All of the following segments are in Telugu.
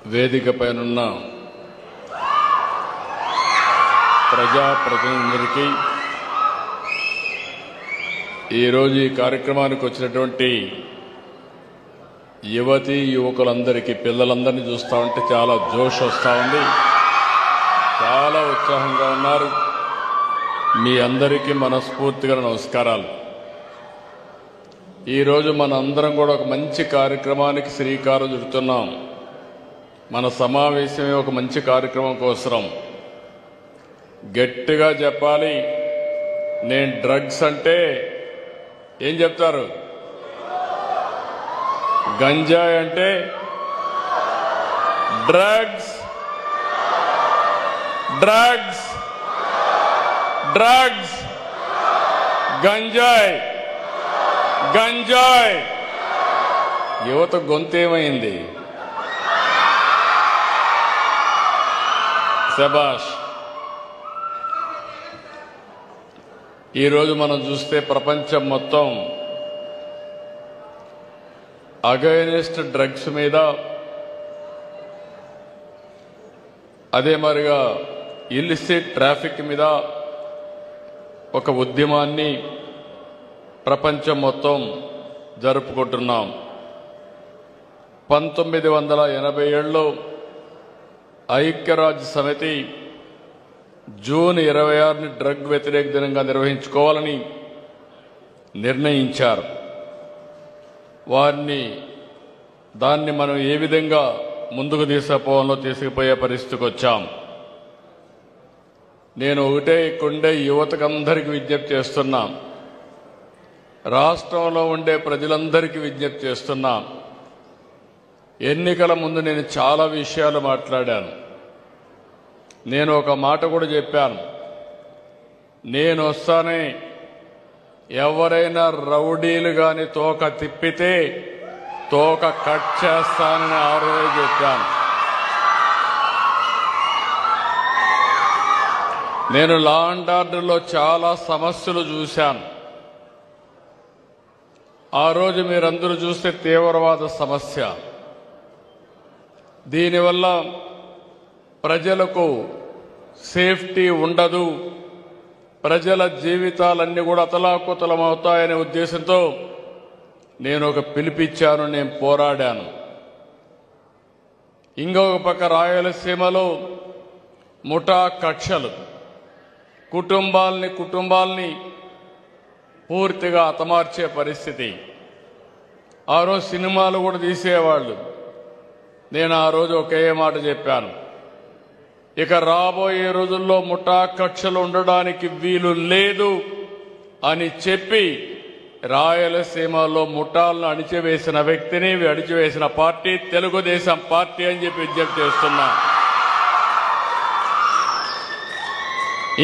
వేదిక పైనున్న ప్రజాప్రతినిధులకి ఈరోజు ఈ కార్యక్రమానికి వచ్చినటువంటి యువతీ యువకులందరికీ పిల్లలందరినీ చూస్తూ ఉంటే చాలా జోష్ వస్తూ ఉంది, చాలా ఉత్సాహంగా ఉన్నారు. మీ అందరికీ మనస్ఫూర్తిగా నమస్కారాలు. ఈరోజు మన అందరం కూడా ఒక మంచి కార్యక్రమానికి శ్రీకారం చుడుతున్నాం. మన సమావేశమే ఒక మంచి కార్యక్రమం కోసం. గట్టిగా చెప్పాలి, నేను డ్రగ్స్ అంటే ఏం చెప్తారు? గంజాయి అంటే డ్రగ్స్, డ్రగ్స్, డ్రగ్స్, గంజాయి, గంజాయి. యువత గొంతేమైంది? శభాష్. ఈరోజు మనం చూస్తే ప్రపంచం మొత్తం అగైనెస్ట్ డ్రగ్స్ మీద, అదే మరిగా ఇల్లిసిట్ ట్రాఫిక్ మీద ఒక ఉద్యమాన్ని ప్రపంచం మొత్తం జరుపుకుంటున్నాం. 1987లో ఐక్యరాజ్య సమితి జూన్ 26ని డ్రగ్ వ్యతిరేక దినంగా నిర్వహించుకోవాలని నిర్ణయించారు. దాన్ని మనం ఏ విధంగా ముందుకు తీసుకుపోయే పరిస్థితికి వచ్చాం. నేను ఒకటే ఇక్కడుండే యువతకందరికీ విజ్ఞప్తి చేస్తున్నా, రాష్ట్రంలో ఉండే ప్రజలందరికీ విజ్ఞప్తి చేస్తున్నా. ఎన్నికల ముందు నేను చాలా విషయాలు మాట్లాడాను. నేను ఒక మాట కూడా చెప్పాను, నేను వస్తానే ఎవరైనా రౌడీలు గాని తోక తిప్పితే తోక కట్ చేస్తానని ఆ రోజే చెప్పాను. నేను లా అండ్ ఆర్డర్లో చాలా సమస్యలు చూశాను. ఆ రోజు మీరందరూ చూస్తే తీవ్రవాద సమస్య. దీనివల్ల ప్రజలకు సేఫ్టీ ఉండదు, ప్రజల జీవితాలన్నీ కూడా అతలాకుతలమవుతాయనే ఉద్దేశంతో నేను ఒక పిలిపిచ్చాను, నేను పోరాడాను. ఇంకొక పక్క రాయలసీమలో ముఠా కక్షలు కుటుంబాల్ని పూర్తిగా హతమార్చే పరిస్థితి. ఆ రోజు సినిమాలు కూడా తీసేవాళ్ళు. నేను ఆ రోజు ఒకే మాట చెప్పాను, ఇక రాబోయే రోజుల్లో ముఠా కక్షలు ఉండడానికి వీలు లేదు అని చెప్పి రాయలసీమలో ముఠాలను అణిచివేసిన వ్యక్తిని, అణిచివేసిన పార్టీ తెలుగుదేశం పార్టీ అని చెప్పి విజ్ఞప్తి చేస్తున్నా.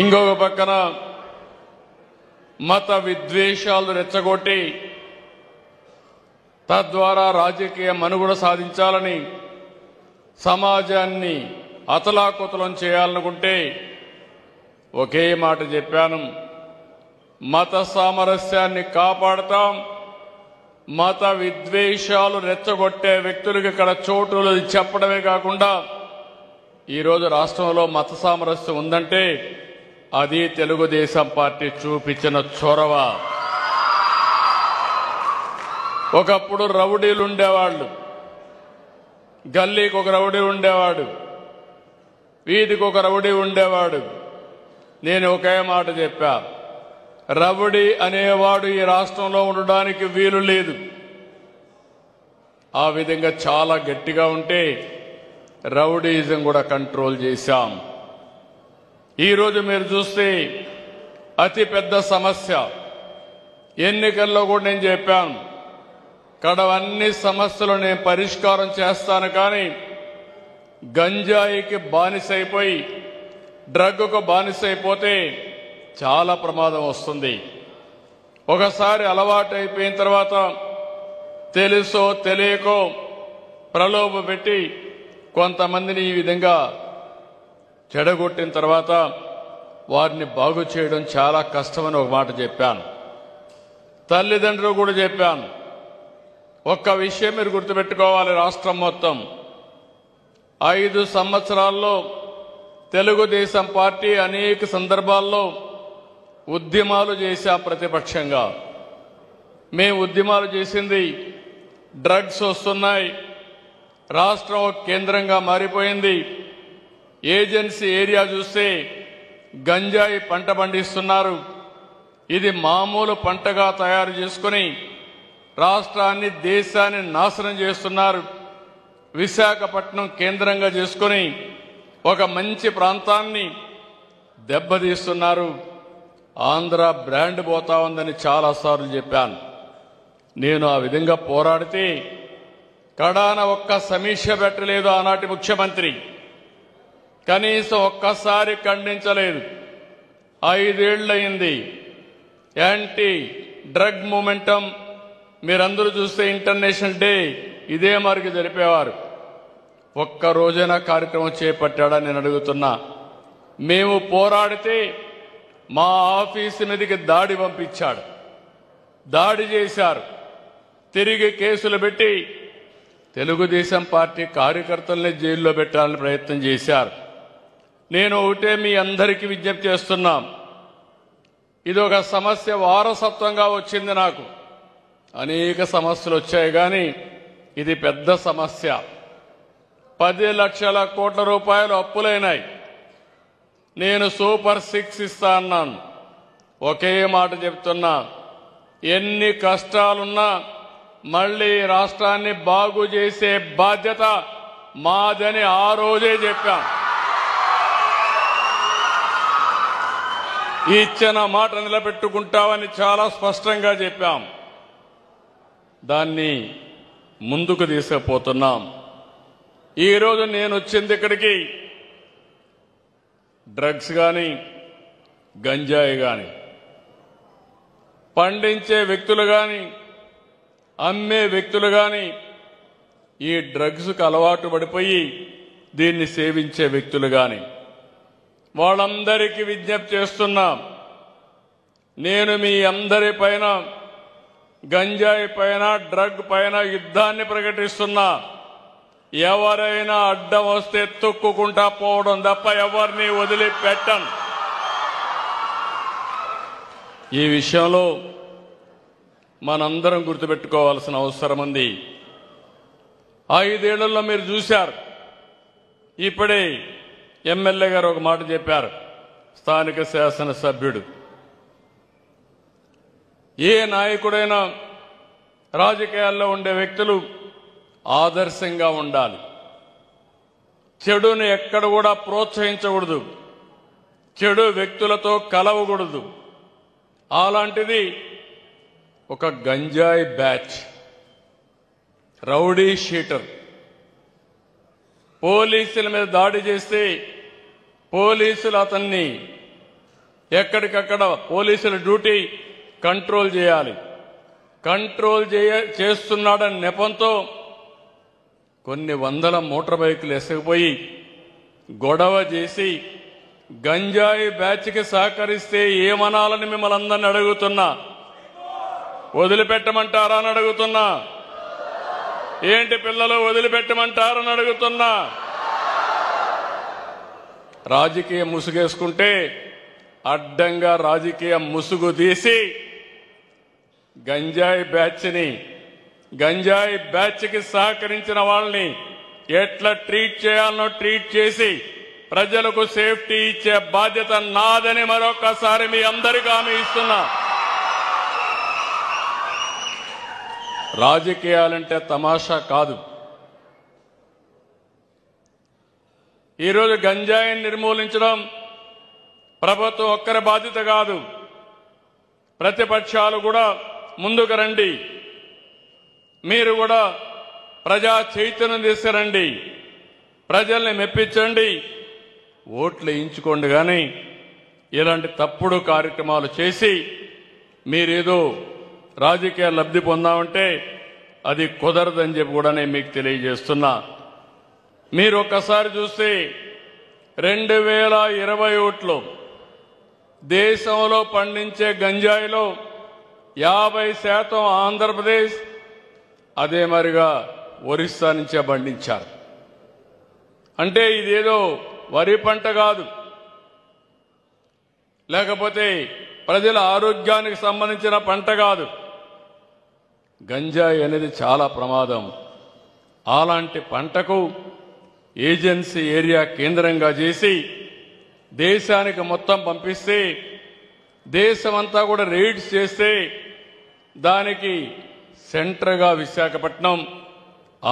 ఇంకొక పక్కన మత విద్వేషాలు రెచ్చగొట్టి తద్వారా రాజకీయ మనుగడ సాధించాలని, సమాజాన్ని అతలాకుతలం చేయాలనుకుంటే ఒకే మాట చెప్పాను, మత సామరస్యాన్ని కాపాడతాం, మత విద్వేషాలు రెచ్చగొట్టే వ్యక్తులకు ఇక్కడ చోటు చెప్పడమే కాకుండా ఈరోజు రాష్ట్రంలో మత సామరస్యం ఉందంటే అది తెలుగుదేశం పార్టీ చూపించిన చొరవ. ఒకప్పుడు రౌడీలు ఉండేవాళ్ళు, గల్లీకి ఒక రౌడీ ఉండేవాడు, వీధికి ఒక రౌడీ ఉండేవాడు. నేను ఒకే మాట చెప్పా, రౌడీ అనేవాడు ఈ రాష్ట్రంలో ఉండడానికి వీలు లేదు. ఆ విధంగా చాలా గట్టిగా ఉంటే రౌడీయిజం కూడా కంట్రోల్ చేశాం. ఈరోజు మీరు చూస్తే అతి పెద్ద సమస్య, ఎన్నికల్లో కూడా నేను చెప్పాను, కడవన్నీ సమస్యలు నేను పరిష్కారం చేస్తాను, కానీ గంజాయికి బానిసైపోయి డ్రగ్కు బానిసైపోతే చాలా ప్రమాదం వస్తుంది. ఒకసారి అలవాటు అయిపోయిన తర్వాత తెలుసో తెలియకో ప్రలోభ పెట్టి కొంతమందిని ఈ విధంగా చెడగొట్టిన తర్వాత వారిని బాగు చేయడం చాలా కష్టమని ఒక మాట చెప్పాను. తల్లిదండ్రులు కూడా చెప్పాను, ఒక్క విషయం మీరు గుర్తుపెట్టుకోవాలి, రాష్ట్రం మొత్తం 5 సంవత్సరాల్లో తెలుగుదేశం పార్టీ అనేక సందర్భాల్లో ఉద్యమాలు చేశాం. ప్రతిపక్షంగా మేము ఉద్యమాలు చేసింది డ్రగ్స్ వస్తున్నాయి, రాష్ట్రం ఒక కేంద్రంగా మారిపోయింది, ఏజెన్సీ ఏరియా చూస్తే గంజాయి పంట పండిస్తున్నారు, ఇది మామూలు పంటగా తయారు చేసుకుని రాష్ట్రాన్ని దేశాన్ని నాశనం చేస్తున్నారు, విశాఖపట్నం కేంద్రంగా చేసుకుని ఒక మంచి ప్రాంతాన్ని దెబ్బతీస్తున్నారు, ఆంధ్ర బ్రాండ్ పోతా ఉందని చాలాసార్లు చెప్పాను. నేను ఆ విధంగా పోరాడితే కడాన ఒక్క సమీక్ష పెట్టలేదు ఆనాటి ముఖ్యమంత్రి, కనీసం ఒక్కసారి ఖండించలేదు. 5 ఏళ్లయింది. యాంటీ డ్రగ్ మూమెంటం మీరందరూ చూస్తే ఇంటర్నేషనల్ డే ఇదే మరికి జరిపేవారు. ఒక్క రోజైనా కార్యక్రమం చేపట్టాడని నేను అడుగుతున్నా. మేము పోరాడితే మా ఆఫీసు మీదకి దాడి పంపించాడు, దాడి చేశారు, తిరిగి కేసులు పెట్టి తెలుగుదేశం పార్టీ కార్యకర్తల్ని జైల్లో పెట్టాలని ప్రయత్నం చేశారు. నేను ఒకటే మీ అందరికీ విజ్ఞప్తి చేస్తున్నాం, ఇది ఒక సమస్య వారసత్వంగా వచ్చింది. నాకు అనేక సమస్యలు వచ్చాయి, కానీ ఇది పెద్ద సమస్య. 10 లక్షల కోట్ల రూపాయలు అప్పులైనాయి. నేను సూపర్ 6 ఇస్తా అన్నాను. ఒకే మాట చెప్తున్నా, ఎన్ని కష్టాలున్నా మళ్ళీ రాష్ట్రాన్ని బాగు చేసే బాధ్యత మాదని ఆ రోజే చెప్పాం. ఇచ్చిన మాట నిలబెట్టుకుంటామని చాలా స్పష్టంగా చెప్పాం. దాన్ని ముందుకు తీసుకుపోతున్నాం. ఈరోజు నేను వచ్చింది ఇక్కడికి డ్రగ్స్ కానీ గంజాయి కానీ పండించే వ్యక్తులు కానీ అమ్మే వ్యక్తులు కానీ ఈ డ్రగ్స్కు అలవాటు పడిపోయి దీన్ని సేవించే వ్యక్తులు కానీ వాళ్ళందరికీ విజ్ఞప్తి చేస్తున్నా, నేను మీ అందరి పైన గంజాయి పైన డ్రగ్ పైన యుద్ధాన్ని ప్రకటిస్తున్నా. ఎవరైనా అడ్డం వస్తే తొక్కుకుంటా పోవడం తప్ప ఎవరిని వదిలిపెట్టను. ఈ విషయంలో మనందరం గుర్తుపెట్టుకోవాల్సిన అవసరం ఉంది. 5 ఏళ్లలో మీరు చూశారు. ఇప్పుడే ఎమ్మెల్యే గారు ఒక మాట చెప్పారు, స్థానిక శాసనసభ్యుడు. ఏ నాయకుడైనా రాజకీయాల్లో ఉండే వ్యక్తులు ఆదర్శంగా ఉండాలి. చెడును ఎక్కడ కూడా ప్రోత్సహించకూడదు, చెడు వ్యక్తులతో కలవకూడదు. అలాంటిది ఒక గంజాయి బ్యాచ్, రౌడీ షీటర్ పోలీసుల మీద దాడి చేస్తే పోలీసులు అతన్ని ఎక్కడికక్కడ పోలీసుల డ్యూటీ కంట్రోల్ చేయాలి. కంట్రోల్ చేస్తున్నాడని నెపంతో కొన్ని వందల మోటార్ బైకులు ఎసగిపోయి గొడవ చేసి గంజాయి బ్యాచ్కి సహకరిస్తే ఏమనాలని మిమ్మల్ని అందరిని అడుగుతున్నా. వదిలిపెట్టమంటారా అని అడుగుతున్నా. ఏంటి పిల్లలు వదిలిపెట్టమంటారని అడుగుతున్నా. రాజకీయ ముసుగేసుకుంటే అడ్డంగా రాజకీయ ముసుగు తీసి గంజాయి బ్యాచ్కి సహకరించిన వాళ్ళని ఎట్లా ట్రీట్ చేయాలనో ట్రీట్ చేసి ప్రజలకు సేఫ్టీ ఇచ్చే బాధ్యత నాదని మరొకసారి మీ అందరికీ హామీ ఇస్తున్నా. రాజకీయాలంటే తమాషా కాదు. ఈరోజు గంజాయిని నిర్మూలించడం ప్రభుత్వం ఒక్కరి బాధ్యత కాదు. ప్రతిపక్షాలు కూడా ముందుకు రండి. మీరు కూడా ప్రజా చైతన్యం తీసుకురండి, ప్రజల్ని మెప్పించండి, ఓట్లు వేయించుకోండి. కానీ ఇలాంటి తప్పుడు కార్యక్రమాలు చేసి మీరేదో రాజకీయ లబ్ధి పొందామంటే అది కుదరదని చెప్పి కూడా నేను మీకు తెలియజేస్తున్నా. మీరు ఒక్కసారి చూస్తే 2021లో దేశంలో పండించే గంజాయిలో 50% ఆంధ్రప్రదేశ్, అదే మరిగా ఒరిస్సా నుంచే పండించారు. అంటే ఇదేదో వరి పంట కాదు, లేకపోతే ప్రజల ఆరోగ్యానికి సంబంధించిన పంట కాదు. గంజాయి అనేది చాలా ప్రమాదం. అలాంటి పంటకు ఏజెన్సీ ఏరియా కేంద్రంగా చేసి దేశానికి మొత్తం పంపిస్తే, దేశమంతా కూడా రైడ్స్ చేస్తే దానికి సెంటర్గా విశాఖపట్నం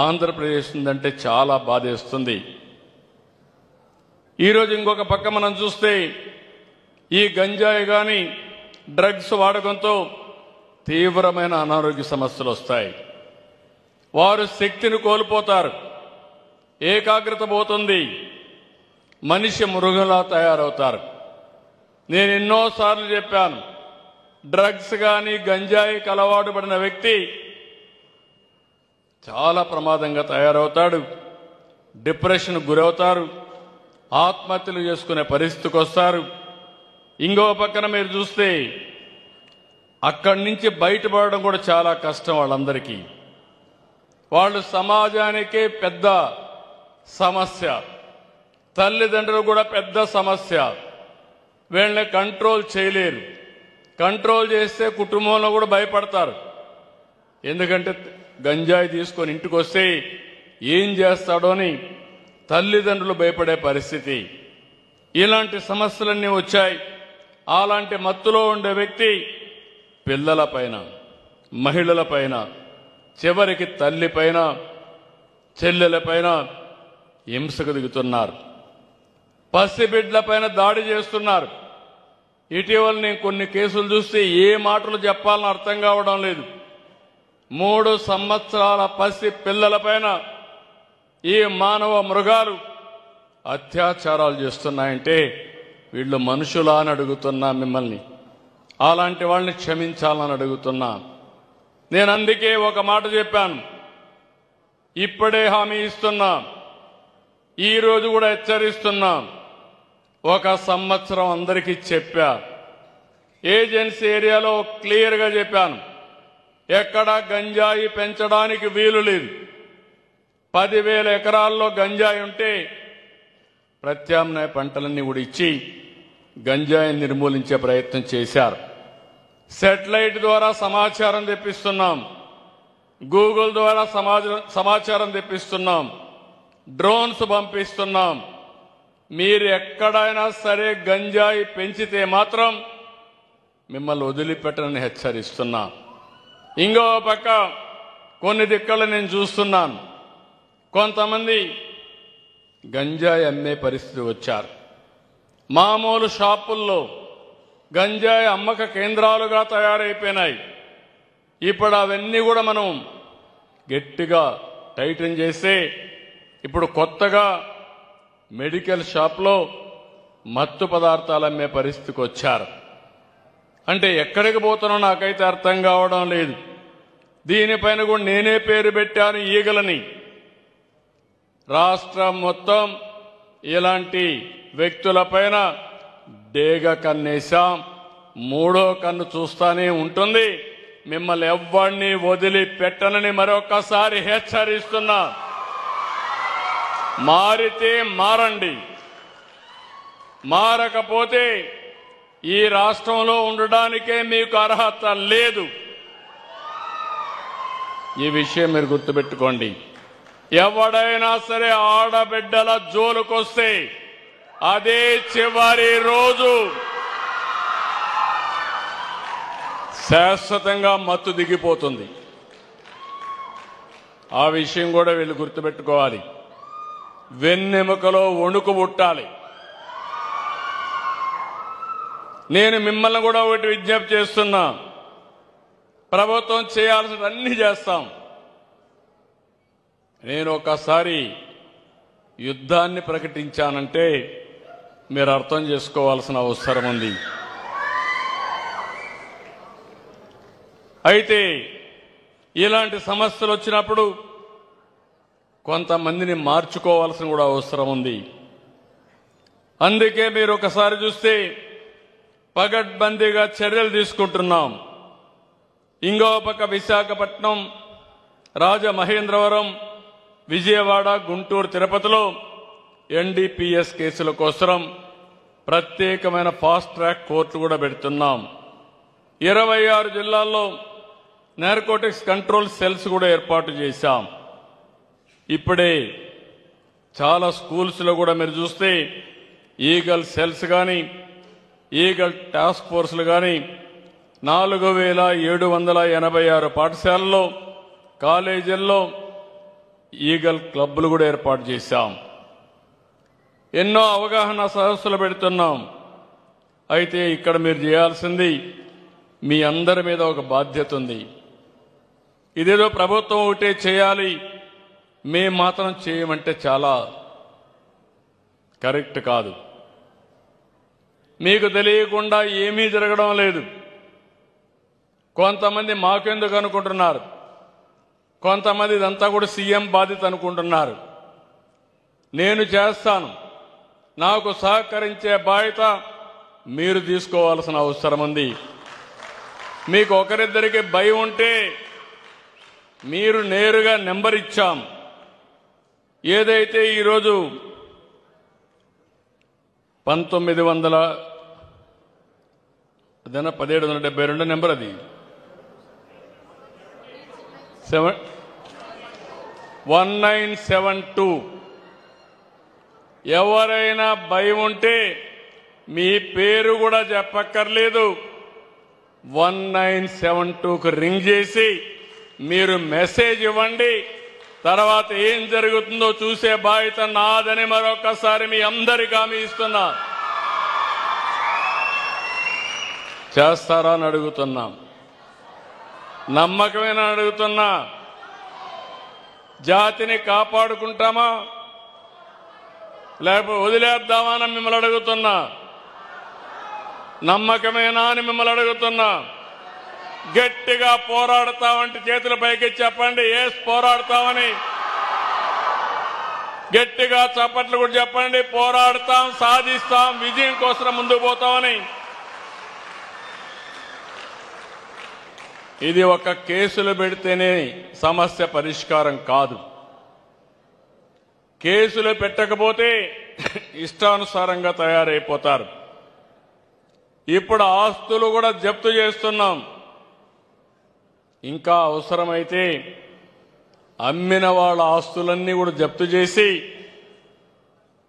ఆంధ్రప్రదేశ్ ఉందంటే చాలా బాధేస్తుంది. ఈరోజు ఇంకొక పక్క మనం చూస్తే ఈ గంజాయి కానీ డ్రగ్స్ వాడకంతో తీవ్రమైన అనారోగ్య సమస్యలు వస్తాయి. వారు శక్తిని కోల్పోతారు, ఏకాగ్రత పోతుంది, మనిషి మృగంలా తయారవుతారు. నేను ఎన్నోసార్లు చెప్పాను, డ్రగ్స్ కానీ గంజాయికి అలవాటు పడిన వ్యక్తి చాలా ప్రమాదంగా తయారవుతాడు, డిప్రెషన్ గురవుతారు, ఆత్మహత్యలు చేసుకునే పరిస్థితికి వస్తారు. ఇంకో పక్కన మీరు చూస్తే అక్కడి నుంచి బయటపడడం కూడా చాలా కష్టం వాళ్ళందరికీ. వాళ్ళు సమాజానికే పెద్ద సమస్య, తల్లిదండ్రులు కూడా పెద్ద సమస్య. వీళ్ళని కంట్రోల్ చేయలేరు. కంట్రోల్ చేస్తే కుటుంబంలో కూడా భయపడతారు. ఎందుకంటే గంజాయి తీసుకొని ఇంటికి వస్తే ఏం చేస్తాడో అని తల్లిదండ్రులు భయపడే పరిస్థితి. ఇలాంటి సమస్యలన్నీ వచ్చాయి. అలాంటి మత్తులో ఉండే వ్యక్తి పిల్లలపైన, మహిళలపైన, చివరికి తల్లిపైన, చెల్లెలపైన హింసకు దిగుతున్నారు. పసిబిడ్డలపైన దాడి చేస్తున్నారు. ఇటీవల నేను కొన్ని కేసులు చూస్తే ఏ మాటలు చెప్పాలని అర్థం కావడం లేదు. 3 సంవత్సరాల పసి పిల్లలపైన ఈ మానవ మృగాలు అత్యాచారాలు చేస్తున్నాయంటే వీళ్ళు మనుషులా అని అడుగుతున్నా మిమ్మల్ని. అలాంటి వాళ్ళని క్షమించాలని అడుగుతున్నా. నేను అందుకే ఒక మాట చెప్పాను, ఇప్పుడే హామీ ఇస్తున్నా, ఈరోజు కూడా హెచ్చరిస్తున్నా. 1 సంవత్సరం అందరికీ చెప్పా, ఏజెన్సీ ఏరియాలో క్లియర్గా చెప్పాను, ఎక్కడా గంజాయి పెంచడానికి వీలు లేదు. 10,000 ఎకరాల్లో గంజాయి ఉంటే ప్రత్యామ్నాయ పంటలన్నీ కూడా ఇచ్చి గంజాయిని నిర్మూలించే ప్రయత్నం చేశారు. శాటిలైట్ ద్వారా సమాచారం తెప్పిస్తున్నాం, గూగుల్ ద్వారా సమాచారం తెప్పిస్తున్నాం, డ్రోన్స్ పంపిస్తున్నాం. మీరు ఎక్కడైనా సరే గంజాయి పెంచితే మాత్రం మిమ్మల్ని వదిలిపెట్టనని హెచ్చరిస్తున్నా. ఇంకో పక్క కొన్ని దిక్కలు నేను చూస్తున్నాను, కొంతమంది గంజాయి అమ్మే పరిస్థితి వచ్చారు. మామూలు షాపుల్లో గంజాయి అమ్మక కేంద్రాలుగా తయారైపోయినాయి. ఇప్పుడు అవన్నీ కూడా మనం గట్టిగా టైటన్ చేస్తే ఇప్పుడు కొత్తగా మెడికల్ షాప్లో మత్తు పదార్థాలు అమ్మే పరిస్థితికి వచ్చారు. అంటే ఎక్కడికి పోతున్నా నాకైతే అర్థం కావడం లేదు. దీనిపైన కూడా నేనే పేరు పెట్టాను, ఈగలని. రాష్ట్రం మొత్తం ఇలాంటి వ్యక్తులపైన డేగ కన్నేశాం, 3వ కన్ను చూస్తానే ఉంటుంది. మిమ్మల్ని ఎవ్వరిని వదిలిపెట్టనని మరొకసారి హెచ్చరిస్తున్నా. మారితే మారండి, మారకపోతే ఈ రాష్ట్రంలో ఉండడానికే మీకు అర్హత లేదు. ఈ విషయం మీరు గుర్తుపెట్టుకోండి. ఎవడైనా సరే ఆడబిడ్డల జోలుకొస్తే అదే చివరి రోజు. శాశ్వతంగా మత్తు దిగిపోతుంది. ఆ విషయం కూడా వీళ్ళు గుర్తుపెట్టుకోవాలి. వెన్నెముకలో వణుకు పుట్టాలి. నేను మిమ్మల్ని కూడా ఒకటి విజ్ఞప్తి చేస్తున్నా, ప్రభుత్వం చేయాల్సిన అన్ని చేస్తాం. నేను ఒకసారి యుద్ధాన్ని ప్రకటించానంటే మీరు అర్థం చేసుకోవాల్సిన అవసరం ఉంది. అయితే ఇలాంటి సమస్యలు వచ్చినప్పుడు కొంతమందిని మార్చుకోవాల్సిన కూడా అవసరం ఉంది. అందుకే మీరు ఒకసారి చూస్తే పగడ్బందీగా చర్యలు తీసుకుంటున్నాం. ఇంకో పక్క విశాఖపట్నం, రాజమహేంద్రవరం, విజయవాడ, గుంటూరు, తిరుపతిలో ఎన్డీపీఎస్ కేసుల కోసం ప్రత్యేకమైన ఫాస్ట్ ట్రాక్ కోర్టు కూడా పెడుతున్నాం. 26 జిల్లాల్లో నార్కోటిక్స్ కంట్రోల్ సెల్స్ కూడా ఏర్పాటు చేశాం. ఇప్పుడే చాలా స్కూల్స్లో కూడా మీరు చూస్తే ఈగల్ సెల్స్ కానీ ఈగల్ టాస్క్ ఫోర్స్లు కానీ 4786 పాఠశాలల్లో కాలేజీల్లో ఈగల్ క్లబ్లు కూడా ఏర్పాటు చేశాం. ఎన్నో అవగాహన సదస్సులు పెడుతున్నాం. అయితే ఇక్కడ మీరు చేయాల్సింది మీ అందరి మీద ఒక బాధ్యత ఉంది. ఇదేదో ప్రభుత్వం ఒకటే చేయాలి, మేము మాత్రం చేయమంటే చాలా కరెక్ట్ కాదు. మీకు తెలియకుండా ఏమీ జరగడం లేదు. కొంతమంది మాకెందుకు అనుకుంటున్నారు, కొంతమంది ఇదంతా కూడా సీఎం బాధ్యత అనుకుంటున్నారు. నేను చేస్తాను. నాకు సహకరించే బాధ్యత మీరు తీసుకోవాల్సిన అవసరం ఉంది. మీకు ఒకరిద్దరికి భయం ఉంటే మీరు నేరుగా నెంబర్ ఇచ్చాం. ఏదైతే ఈరోజు 1772 నెంబర్, అది 1972. ఎవరైనా భయం ఉంటే మీ పేరు కూడా చెప్పక్కర్లేదు, 1972కు రింగ్ చేసి మీరు మెసేజ్ ఇవ్వండి. తర్వాత ఏం జరుగుతుందో చూసే బాధ్యత నాదని మరొకసారి మీ అందరికీ హామీ ఇస్తున్నా. చేస్తారా అని అడుగుతున్నాం. నమ్మకమేనా అడుగుతున్నా. జాతిని కాపాడుకుంటామా లేకపోతే వదిలేద్దామా అని మిమ్మల్ని అడుగుతున్నా. నమ్మకమేనా అని మిమ్మల్ని అడుగుతున్నా. గట్టిగా పోరాడతామంటే చేతుల పైకి చెప్పండి, ఎస్ పోరాడతామని. గట్టిగా చప్పట్లు కూడా చెప్పండి, పోరాడతాం, సాధిస్తాం, విజయం కోసం ముందుకు పోతామని. ఇది ఒక కేసులు పెడితేనే సమస్య పరిష్కారం కాదు. కేసులు పెట్టకపోతే ఇష్టానుసారంగా తయారైపోతారు. ఇప్పుడు ఆస్తులు కూడా జప్తు చేస్తున్నాం. ఇంకా అవసరమైతే అమ్మిన వాళ్ళ ఆస్తులన్నీ కూడా జప్తు చేసి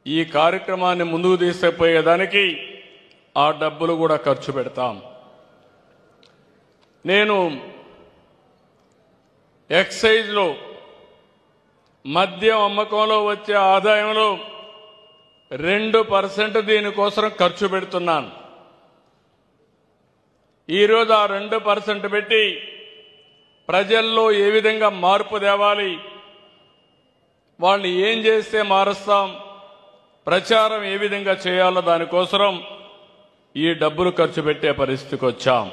ఈ కార్యక్రమాన్ని ముందుకు తీసుకుపోయేదానికి ఆ డబ్బులు కూడా ఖర్చు పెడతాం. నేను ఎక్సైజ్లో మద్యం అమ్మకంలో వచ్చే ఆదాయంలో 2% దీనికోసం ఖర్చు పెడుతున్నాను. ఈరోజు ఆ 2% పెట్టి ప్రజల్లో ఏ విధంగా మార్పు తేవాలి, వాళ్ళని ఏం చేస్తే మారుస్తాం, ప్రచారం ఏ విధంగా చేయాలో దానికోసం ఈ డబ్బులు ఖర్చు పెట్టే పరిస్థితికి వచ్చాం.